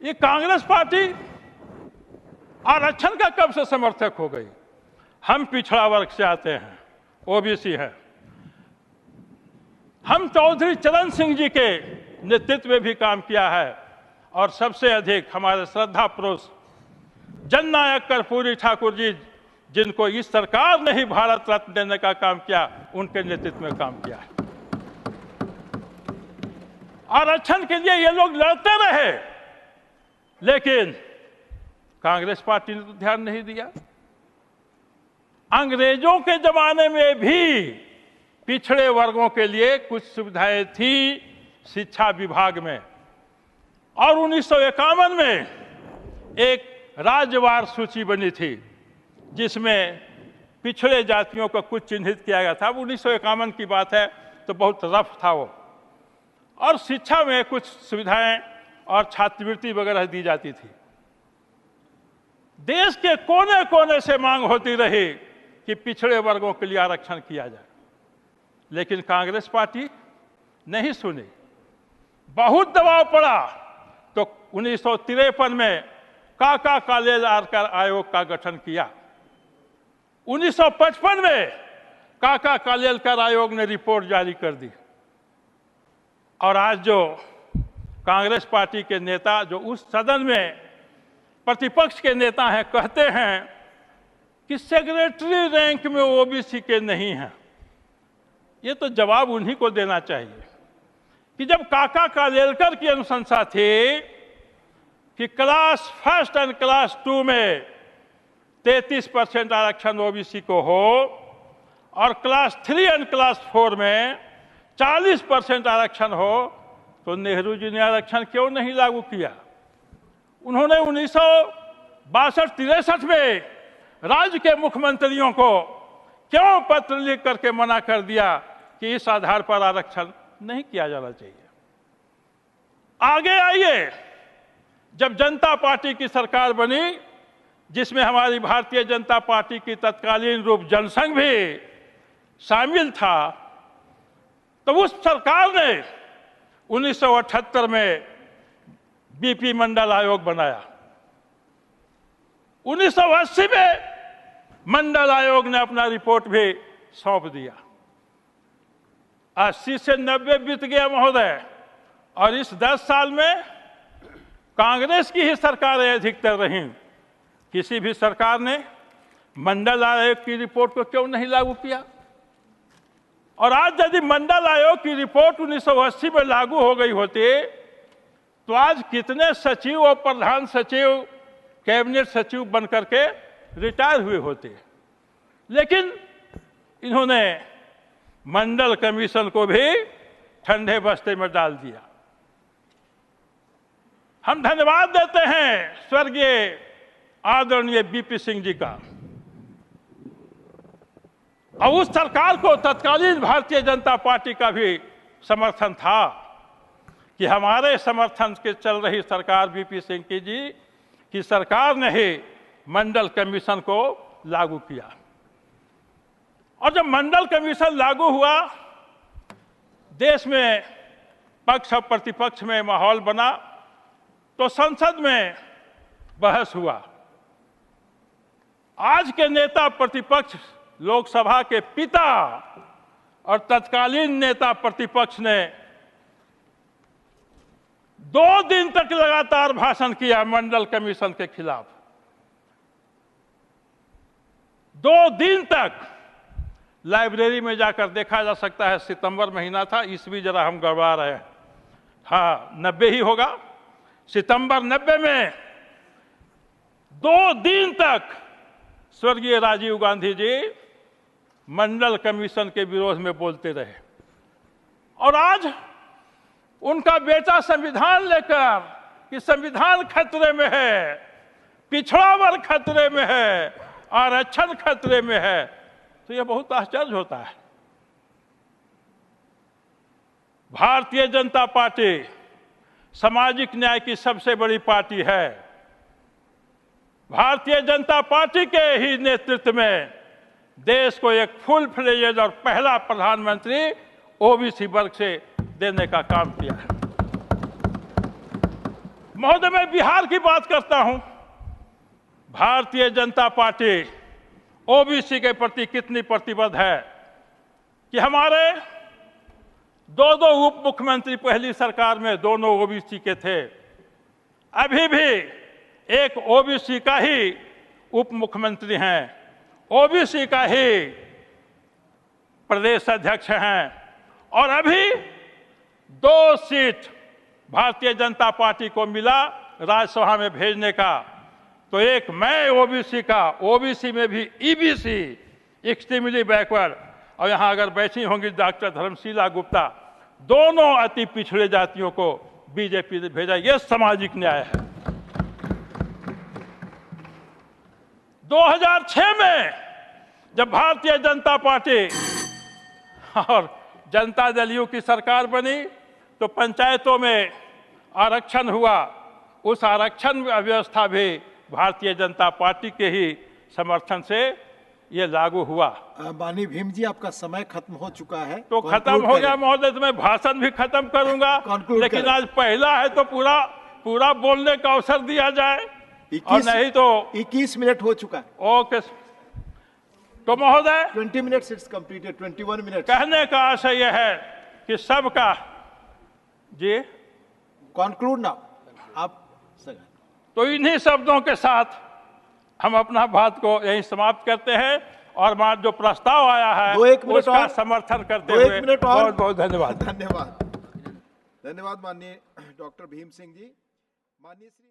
ये कांग्रेस पार्टी आरक्षण का कब से समर्थक हो गई? हम पिछड़ा वर्ग से आते हैं, ओबीसी है। हम चौधरी चरण सिंह जी के नेतृत्व में भी काम किया है और सबसे अधिक हमारे श्रद्धा पुरुष जननायक कर्पूरी ठाकुर जी, जिनको इस सरकार ने ही भारत रत्न देने का काम किया, उनके नेतृत्व में काम किया है। आरक्षण के लिए ये लोग लड़ते रहे, लेकिन कांग्रेस पार्टी ने तो ध्यान नहीं दिया। अंग्रेजों के जमाने में भी पिछड़े वर्गों के लिए कुछ सुविधाएं थी शिक्षा विभाग में, और 1951 में एक राज्यवार सूची बनी थी जिसमें पिछड़े जातियों को कुछ चिन्हित किया गया था। 1951 की बात है, तो बहुत रफ था वो, और शिक्षा में कुछ सुविधाएं और छात्रवृत्ति वगैरह दी जाती थी। देश के कोने कोने से मांग होती रही कि पिछड़े वर्गों के लिए आरक्षण किया जाए, लेकिन कांग्रेस पार्टी नहीं सुनी। बहुत दबाव पड़ा तो 1953 में काका कालेलकर आयोग का गठन किया। 1955 में काका कालेलकर आयोग ने रिपोर्ट जारी कर दी, और आज जो कांग्रेस पार्टी के नेता जो उस सदन में प्रतिपक्ष के नेता हैं, कहते हैं कि सेक्रेटरी रैंक में ओबीसी के नहीं हैं। ये तो जवाब उन्हीं को देना चाहिए कि जब काका कालेलकर की अनुशंसा थी कि क्लास फर्स्ट एंड क्लास 2 में 33% आरक्षण ओबीसी को हो और क्लास 3 एंड क्लास 4 में 40% आरक्षण हो, तो नेहरू जी ने आरक्षण क्यों नहीं लागू किया? उन्होंने 1962-63 में राज्य के मुख्यमंत्रियों को क्यों पत्र लिख करके मना कर दिया कि इस आधार पर आरक्षण नहीं किया जाना चाहिए? आगे आइए, जब जनता पार्टी की सरकार बनी, जिसमें हमारी भारतीय जनता पार्टी की तत्कालीन रूप जनसंघ भी शामिल था, तो उस सरकार ने 1978 में बीपी मंडल आयोग बनाया। 1980 में मंडल आयोग ने अपना रिपोर्ट भी सौंप दिया। 80 से 90 बीत गया महोदय, और इस 10 साल में कांग्रेस की ही सरकारें अधिकतर रहीं। किसी भी सरकार ने मंडल आयोग की रिपोर्ट को क्यों नहीं लागू किया? और आज यदि मंडल आयोग की रिपोर्ट 1980 में लागू हो गई होती, तो आज कितने सचिव और प्रधान सचिव, कैबिनेट सचिव बनकर के रिटायर हुए होते। लेकिन इन्होंने मंडल कमीशन को भी ठंडे बस्ते में डाल दिया। हम धन्यवाद देते हैं स्वर्गीय आदरणीय बीपी सिंह जी का, और उस सरकार को तत्कालीन भारतीय जनता पार्टी का भी समर्थन था कि हमारे समर्थन के चल रही सरकार बीपी सिंह की सरकार ने ही मंडल कमीशन को लागू किया। और जब मंडल कमीशन लागू हुआ, देश में पक्ष और प्रतिपक्ष में माहौल बना, तो संसद में बहस हुआ। आज के नेता प्रतिपक्ष लोकसभा के पिता और तत्कालीन नेता प्रतिपक्ष ने 2 दिन तक लगातार भाषण किया मंडल कमीशन के खिलाफ। 2 दिन तक। लाइब्रेरी में जाकर देखा जा सकता है, सितंबर महीना था, ईस्वी जरा हम गड़बड़ा रहे हैं, हाँ 90 ही होगा, सितंबर 90 में 2 दिन तक स्वर्गीय राजीव गांधी जी मंडल कमीशन के विरोध में बोलते रहे। और आज उनका बेटा संविधान लेकर कि संविधान खतरे में है, पिछड़ा वर्ग खतरे में है, आरक्षण खतरे में है, तो यह बहुत आश्चर्य होता है। भारतीय जनता पार्टी सामाजिक न्याय की सबसे बड़ी पार्टी है। भारतीय जनता पार्टी के ही नेतृत्व में देश को एक फुल फ्लेजेड और पहला प्रधानमंत्री ओबीसी वर्ग से देने का काम किया है। महोदय, मैं बिहार की बात करता हूं। भारतीय जनता पार्टी ओबीसी के प्रति कितनी प्रतिबद्ध है कि हमारे दो उप मुख्यमंत्री पहली सरकार में दोनों ओबीसी के थे। अभी भी एक ओबीसी का ही उप मुख्यमंत्री हैं, ओबीसी का ही प्रदेश अध्यक्ष हैं, और अभी 2 सीट भारतीय जनता पार्टी को मिला राज्यसभा में भेजने का। तो एक मैं ओबीसी का, ओबीसी में भी ईबीसी, एक्सट्रीमली बैकवर्ड, और यहां अगर बैठी होंगी डॉक्टर धर्मशीला गुप्ता, दोनों अति पिछड़े जातियों को बीजेपी ने भेजा। यह सामाजिक न्याय है। 2006 में जब भारतीय जनता पार्टी और जनता दल यू की सरकार बनी तो पंचायतों में आरक्षण हुआ। उस आरक्षण व्यवस्था भी भारतीय जनता पार्टी के ही समर्थन से ये लागू हुआ। माननीय भीम जी, आपका समय खत्म हो चुका है। तो खत्म हो गया महोदय, तो मैं भाषण भी खत्म करूंगा, लेकिन आज पहला है तो पूरा बोलने का अवसर दिया जाए, और नहीं तो 21 मिनट हो चुका है। ओके, तो महोदय 20 मिनट्स इट्स कंप्लीटेड, 21 मिनट। कहने का आशय यह है कि सबका जी कंक्लूड नाउ आप। तो इन्हीं शब्दों के साथ हम अपना बात को यहीं समाप्त करते हैं, और जो प्रस्ताव आया है उसका समर्थन करते हुए बहुत बहुत धन्यवाद। धन्यवाद माननीय डॉक्टर भीम सिंह जी। माननीय श्री